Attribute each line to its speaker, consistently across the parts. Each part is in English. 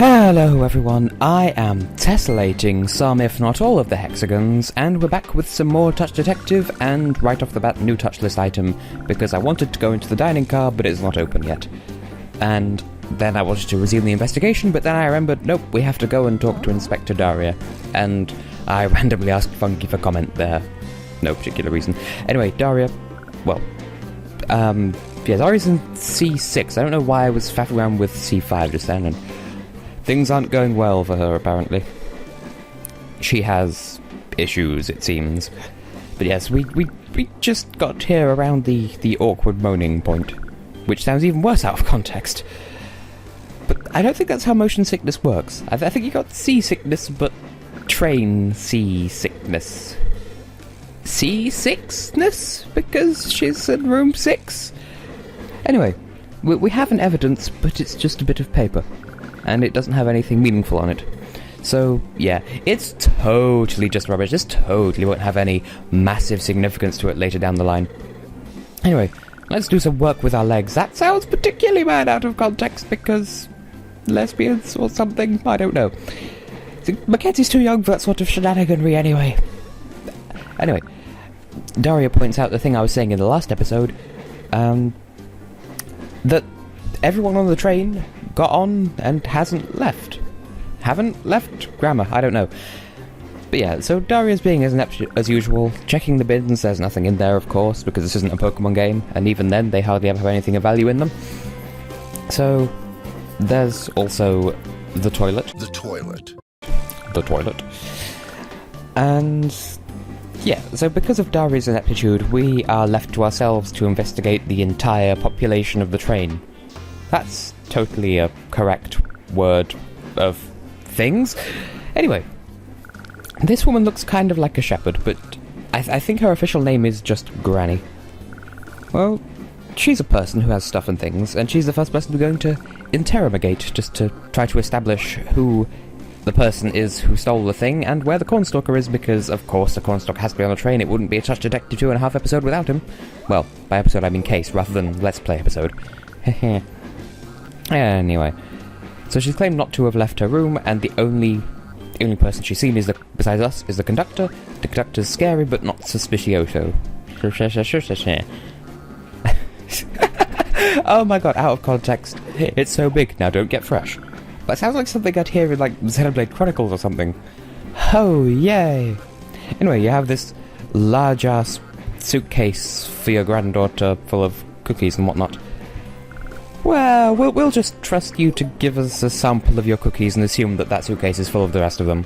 Speaker 1: Hello everyone, I am tessellating some if not all of the Hexagons, and we're back with some more Touch Detective, and right off the bat, new touch list item, because I wanted to go into the dining car, but it's not open yet. And then I wanted to resume the investigation, but then I remembered, nope, we have to go and talk to Inspector Daria, and I randomly asked Funky for comment there. No particular reason. Anyway, Daria, well, yeah, Daria's in C6, I don't know why I was faffing around with C5 just then, and things aren't going well for her, apparently. She has issues, it seems. But yes, we just got here around the awkward moaning point, which sounds even worse out of context. But I don't think that's how motion sickness works. I think you got seasickness, but train seasickness. Seasickness? Because she's in room 6? Anyway, we have an evidence, but it's just a bit of paper. And it doesn't have anything meaningful on it. So, yeah, it's totally just rubbish. This totally won't have any massive significance to it later down the line. Anyway, let's do some work with our legs. That sounds particularly bad out of context because lesbians or something, I don't know. Mackenzie's too young for that sort of shenaniganry anyway. Anyway, Daria points out the thing I was saying in the last episode, that everyone on the train got on and hasn't left. Haven't left? Grammar, I don't know. But yeah, so Daria's being as inept as usual, checking the bins. There's nothing in there, of course, because this isn't a Pokemon game, and even then they hardly ever have anything of value in them. So, there's also the toilet. The toilet. And yeah, so because of Daria's ineptitude, we are left to ourselves to investigate the entire population of the train. That's totally a correct word of things. Anyway, this woman looks kind of like a shepherd, but I think her official name is just Granny. Well, she's a person who has stuff and things, and she's the first person we're going to interrogate, just to try to establish who the person is who stole the thing, and where the Cornstalker is, because, of course, the Cornstalker has to be on the train. It wouldn't be a Touch Detective 2.5 episode without him. Well, by episode I mean case, rather than Let's Play episode. Heh. Anyway, so she's claimed not to have left her room, and the only person she's seen besides us is the conductor. The conductor's scary, but not suspicioso. Oh my god, out of context. It's so big, now don't get fresh. That sounds like something I'd hear in, like, Xenoblade Chronicles or something. Oh, yay. Anyway, you have this large-ass suitcase for your granddaughter full of cookies and whatnot. Well, we'll just trust you to give us a sample of your cookies and assume that suitcase is full of the rest of them.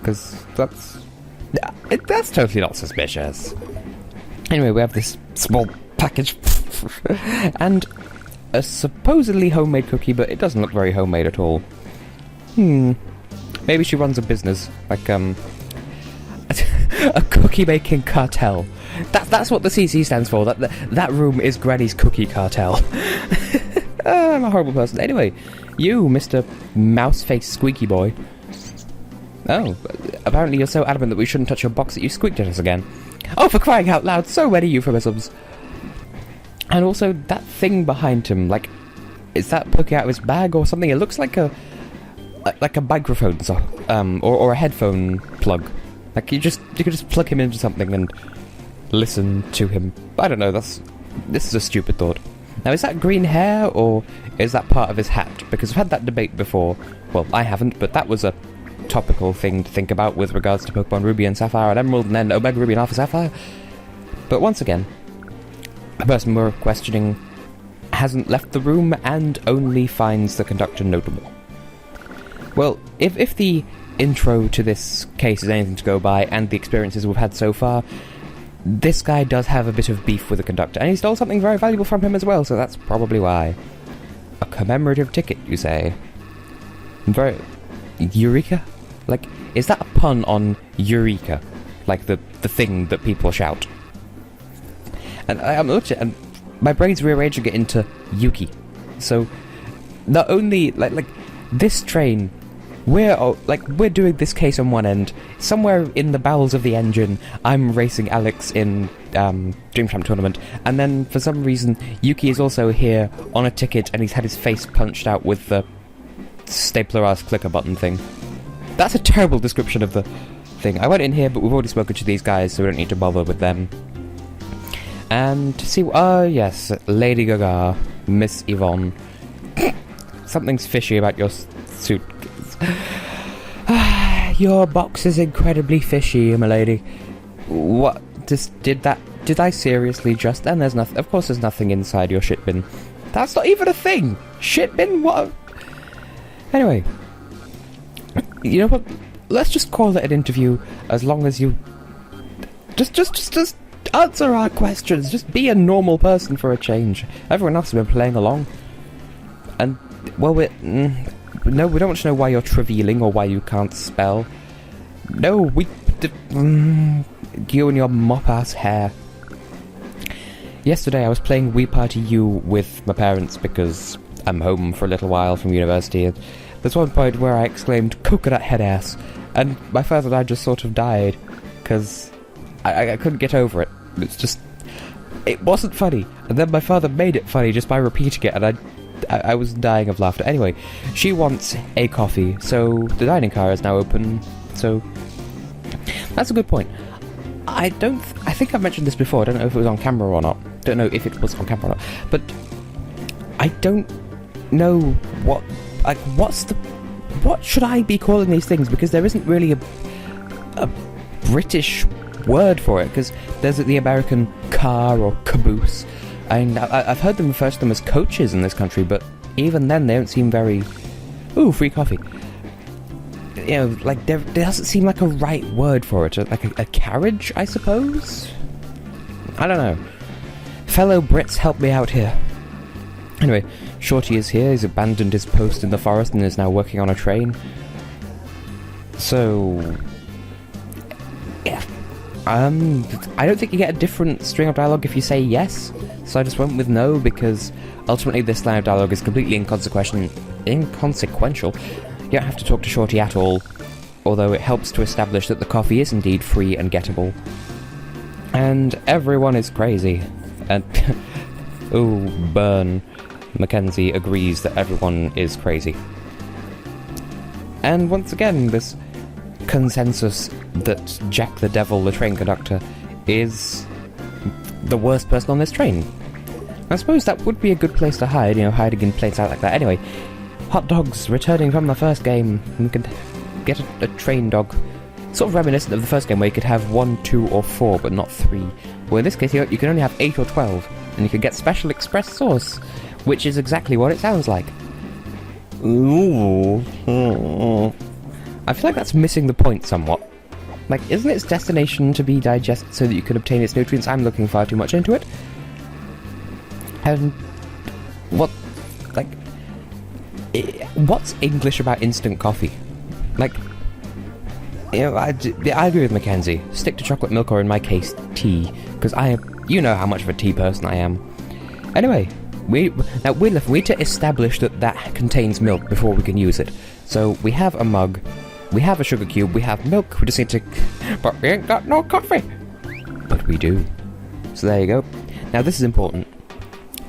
Speaker 1: Because that's totally not suspicious. Anyway, we have this small package. And a supposedly homemade cookie, but it doesn't look very homemade at all. Maybe she runs a business, like, a cookie-making cartel. That's what the CC stands for. That room is Granny's cookie cartel. I'm a horrible person. Anyway, you, Mr. Mouse-Face Squeaky Boy. Oh, apparently you're so adamant that we shouldn't touch your box that you squeaked at us again. Oh, for crying out loud, so many euphemisms. And also, that thing behind him, like, is that poking out of his bag or something? It looks like a microphone, or a headphone plug. Like, you could just plug him into something and listen to him. I don't know, this is a stupid thought. Now, is that green hair, or is that part of his hat? Because we've had that debate before. Well, I haven't, but that was a topical thing to think about with regards to Pokemon Ruby and Sapphire and Emerald, and then Omega Ruby and Alpha Sapphire. But once again, the person we're questioning hasn't left the room and only finds the conductor notable. Well, if the intro to this case is anything to go by, and the experiences we've had so far, this guy does have a bit of beef with the conductor, and he stole something very valuable from him as well, so that's probably why. A commemorative ticket, you say? Very... Eureka? Like, is that a pun on Eureka? Like the thing that people shout? And I'm looking at it, and my brain's rearranging it into Yuki. So, not only, like this train... We're doing this case on one end. Somewhere in the bowels of the engine, I'm racing Alex in Dream Champ Tournament, and then for some reason, Yuki is also here on a ticket, and he's had his face punched out with the stapler-ass clicker button thing. That's a terrible description of the thing. I went in here, but we've already spoken to these guys, so we don't need to bother with them. And see, yes, Lady Gaga, Miss Yvonne. Something's fishy about your suit. Your box is incredibly fishy, my lady. What? Did I seriously just... And there's nothing... Of course there's nothing inside your shit bin. That's not even a thing! Shit bin? What? Anyway. You know what? Let's just call it an interview as long as you... Just answer our questions. Just be a normal person for a change. Everyone else has been playing along. And, well, no, we don't want to know why you're travailing or why you can't spell. No, you and your mop-ass hair. Yesterday I was playing Wii Party U with my parents because I'm home for a little while from university, and there's one point where I exclaimed, "Coconut head ass," and my father and I just sort of died, because I couldn't get over it. It wasn't funny, and then my father made it funny just by repeating it, and I was dying of laughter. Anyway, she wants a coffee, so the dining car is now open, so that's a good point. I think I've mentioned this before. I don't know if it was on camera or not. Don't know if it was on camera or not. But I don't know what should I be calling these things? Because there isn't really a British word for it. Because there's the American car or caboose. And I've heard them refer to them as coaches in this country, but even then they don't seem very... Ooh, free coffee. You know, like, there doesn't seem like a right word for it. Like a carriage, I suppose? I don't know. Fellow Brits, help me out here. Anyway, Shorty is here. He's abandoned his post in the forest and is now working on a train. So... yeah. I don't think you get a different string of dialogue if you say yes. So I just went with no, because ultimately this line of dialogue is completely inconsequential. You don't have to talk to Shorty at all, although it helps to establish that the coffee is indeed free and gettable. And everyone is crazy. And ooh, burn. Mackenzie agrees that everyone is crazy. And once again, this consensus that Jack the Devil, the train conductor, is the worst person on this train. I suppose that would be a good place to hide, you know, hiding in plain sight like that. Anyway, hot dogs returning from the first game. You could get a train dog. Sort of reminiscent of the first game where you could have 1, 2, or 4, but not 3. Well, in this case, you can only have 8 or 12, and you can get special express sauce, which is exactly what it sounds like. Ooh. I feel like that's missing the point somewhat. Like, isn't its destination to be digested so that you can obtain its nutrients? I'm looking far too much into it. And what's English about instant coffee? Like, you know, I agree with Mackenzie. Stick to chocolate milk, or in my case, tea, because you know how much of a tea person I am. Anyway, we need to establish that contains milk before we can use it. So we have a mug, we have a sugar cube, we have milk. We just need to, but we ain't got no coffee. But we do. So there you go. Now this is important.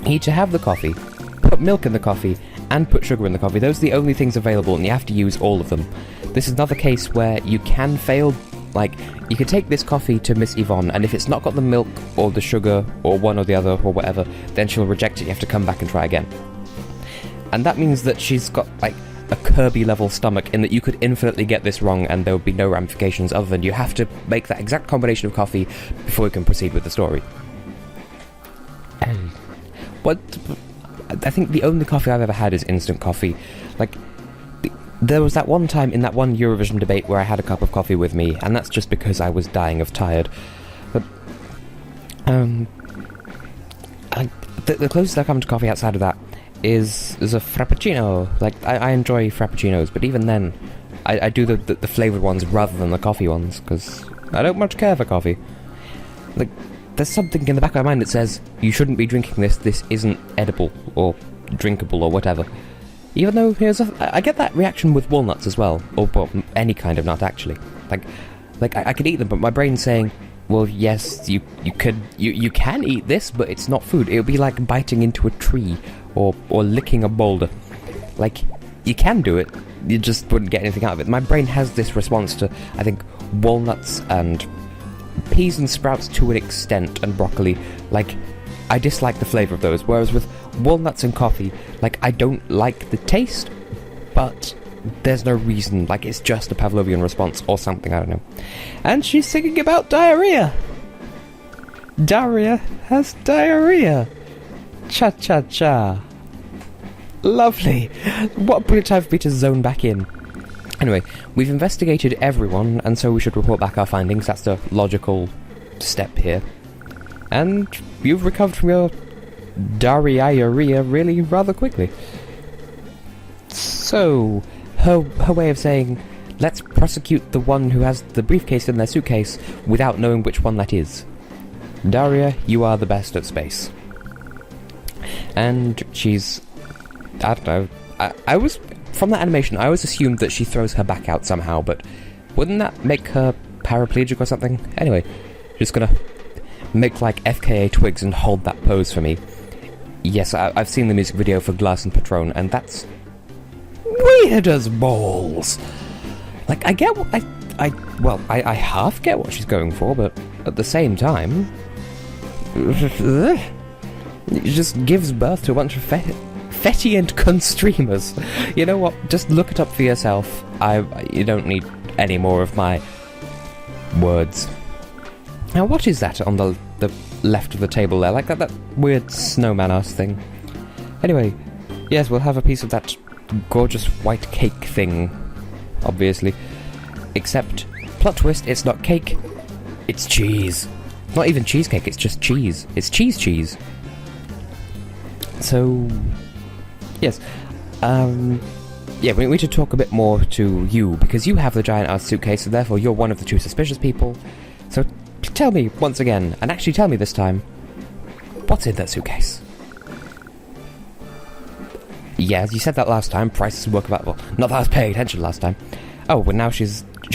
Speaker 1: You need to have the coffee, put milk in the coffee, and put sugar in the coffee. Those are the only things available, and you have to use all of them. This is another case where you can fail. Like, you can take this coffee to Miss Yvonne, and if it's not got the milk or the sugar or one or the other or whatever, then she'll reject it. You have to come back and try again. And that means that she's got, like, a Kirby-level stomach, in that you could infinitely get this wrong and there would be no ramifications other than you have to make that exact combination of coffee before you can proceed with the story. But I think the only coffee I've ever had is instant coffee. Like, there was that one time in that one Eurovision debate where I had a cup of coffee with me, and that's just because I was dying of tired. But, the closest I come to coffee outside of that is a Frappuccino. Like, I enjoy Frappuccinos, but even then, I do the flavoured ones rather than the coffee ones, because I don't much care for coffee. Like, there's something in the back of my mind that says, you shouldn't be drinking this isn't edible, or drinkable, or whatever. Even though, I get that reaction with walnuts as well, or any kind of nut, actually. Like I could eat them, but my brain's saying, well, yes, you can eat this, but it's not food. It would be like biting into a tree, or licking a boulder. Like, you can do it, you just wouldn't get anything out of it. My brain has this response to, I think, walnuts and peas and sprouts to an extent, and broccoli. Like, I dislike the flavour of those, whereas with walnuts and coffee, like, I don't like the taste, but there's no reason, like, it's just a Pavlovian response or something, I don't know. And she's singing about diarrhea! Daria has diarrhea! Cha-cha-cha. Lovely. What a brilliant time for me to zone back in. Anyway, we've investigated everyone, and so we should report back our findings. That's the logical step here. And you've recovered from your diarrhea really rather quickly. So, her way of saying, let's prosecute the one who has the briefcase in their suitcase without knowing which one that is. Daria, you are the best at space. And she's... I don't know. I was... From that animation, I always assumed that she throws her back out somehow, but wouldn't that make her paraplegic or something? Anyway, just gonna make like FKA Twigs and hold that pose for me. Yes, I've seen the music video for Glass and Patron, and that's weird as balls. Like, I get what I half get what she's going for, but at the same time, it just gives birth to a bunch of Fetty and Constreamers. You know what? Just look it up for yourself. You don't need any more of my words. Now, what is that on the left of the table there? Like that weird snowman-ass thing. Anyway, yes, we'll have a piece of that gorgeous white cake thing, obviously. Except, plot twist, it's not cake, it's cheese. Not even cheesecake, it's just cheese. It's cheese. So... Yes, yeah, we need to talk a bit more to you, because you have the giant ass suitcase, and therefore you're one of the two suspicious people. So tell me, once again, and actually tell me this time, what's in that suitcase? Yes, you said that last time, prices work about, well, not that I was paying attention last time. Oh, well now she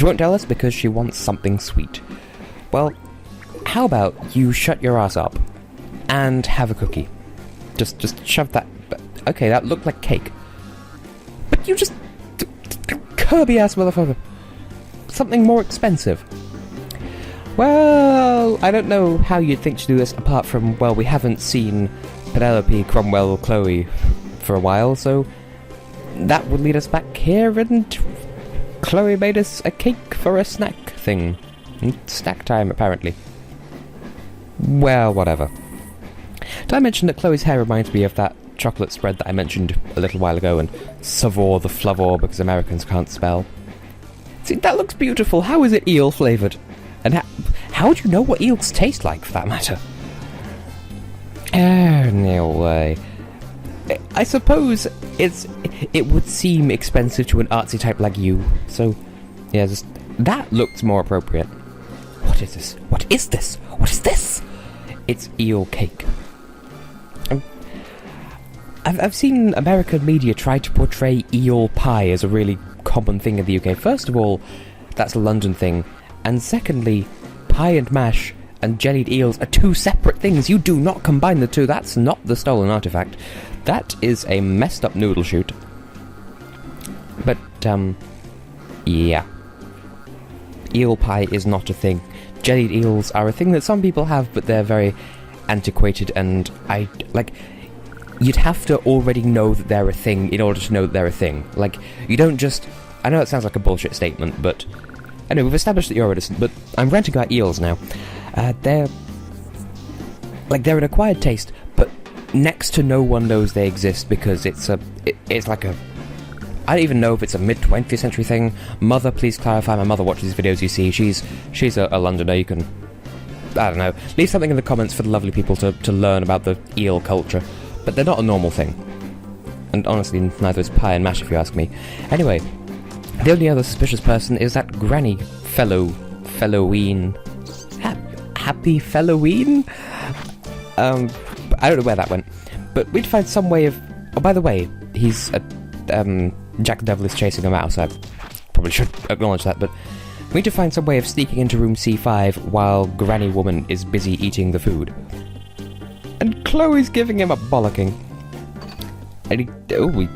Speaker 1: won't tell us because she wants something sweet. Well, how about you shut your ass up and have a cookie? Just shove that... Okay, that looked like cake. But you just... Kirby-ass motherfucker. Something more expensive. Well, I don't know how you'd think to do this apart from, well, we haven't seen Penelope, Cromwell, Chloe for a while, so that would lead us back here, and Chloe made us a cake for a snack thing. Snack time, apparently. Well, whatever. Did I mention that Chloe's hair reminds me of that chocolate spread that I mentioned a little while ago, and Savour the Flavor because Americans can't spell? See, that looks beautiful. How is it eel flavoured? And how do you know what eels taste like, for that matter? Anyway, I suppose it would seem expensive to an artsy type like you. So, yeah, that looks more appropriate. What is this? What is this? What is this? It's eel cake. I've seen American media try to portray eel pie as a really common thing in the UK. First of all, that's a London thing. And secondly, pie and mash and jellied eels are two separate things. You do not combine the two. That's not the stolen artifact. That is a messed up noodle shoot. But, yeah. Eel pie is not a thing. Jellied eels are a thing that some people have, but they're very antiquated, and you'd have to already know that they're a thing in order to know that they're a thing. Like, you don't just... I know it sounds like a bullshit statement, but... Anyway, we've established that you're innocent, but I'm ranting about eels now. They're an acquired taste, but next to no one knows they exist because it's like a... I don't even know if it's a mid-20th century thing. Mother, please clarify. My mother watches these videos, you see. She's a Londoner. You can... I don't know. Leave something in the comments for the lovely people to learn about the eel culture. But they're not a normal thing. And honestly, neither is pie and mash, if you ask me. Anyway, the only other suspicious person is that granny felloween. Happy felloween? I don't know where that went. But we'd find some way of... Oh, by the way, he's... Jack the Devil is chasing a mouse. I probably should acknowledge that, but... We need to find some way of sneaking into room C5 while Granny Woman is busy eating the food. And Chloe's giving him a bollocking. And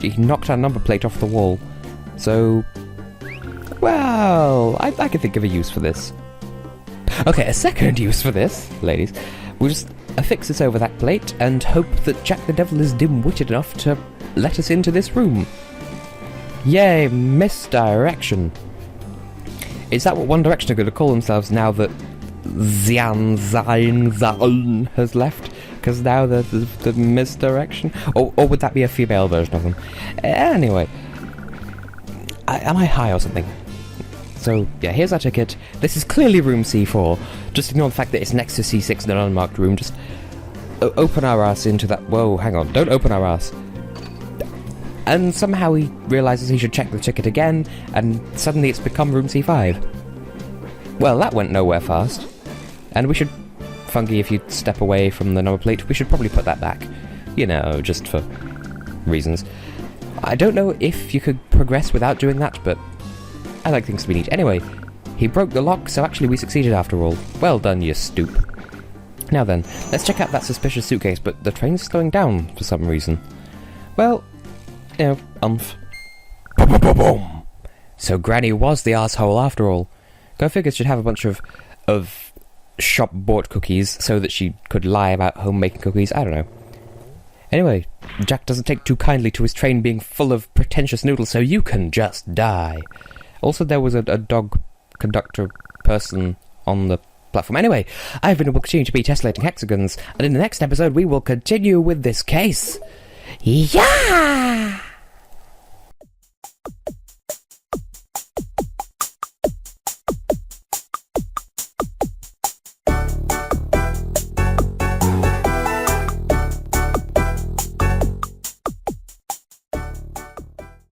Speaker 1: he knocked our number plate off the wall. So, well, I can think of a use for this. Okay, a second use for this, ladies. We'll just affix this over that plate and hope that Jack the Devil is dim-witted enough to let us into this room. Yay, misdirection. Is that what One Direction are going to call themselves now that Zian has left? Because now there's the misdirection? Or would that be a female version of them? Anyway. Am I high or something? So, yeah, here's our ticket. This is clearly room C4. Just ignore the fact that it's next to C6 in an unmarked room. Just open our ass into that... Whoa, hang on. Don't open our ass. And somehow he realises he should check the ticket again, and suddenly it's become room C5. Well, that went nowhere fast. And we should... Funky, if you step away from the number plate, we should probably put that back. You know, just for reasons. I don't know if you could progress without doing that, but I like things to be neat. Anyway, he broke the lock, so actually we succeeded after all. Well done, you stoop. Now then, let's check out that suspicious suitcase, but the train's slowing down for some reason. Well, you know, Boom! So Granny was the asshole after all. Go figure she'd have a bunch of shop-bought cookies so that she could lie about home-making cookies. I don't know. Anyway, Jack doesn't take too kindly to his train being full of pretentious noodles, so you can just die. Also, there was a dog conductor person on the platform. Anyway, I've been able to continue to be Tessellating Hexagons, and in the next episode we will continue with this case. Yeah!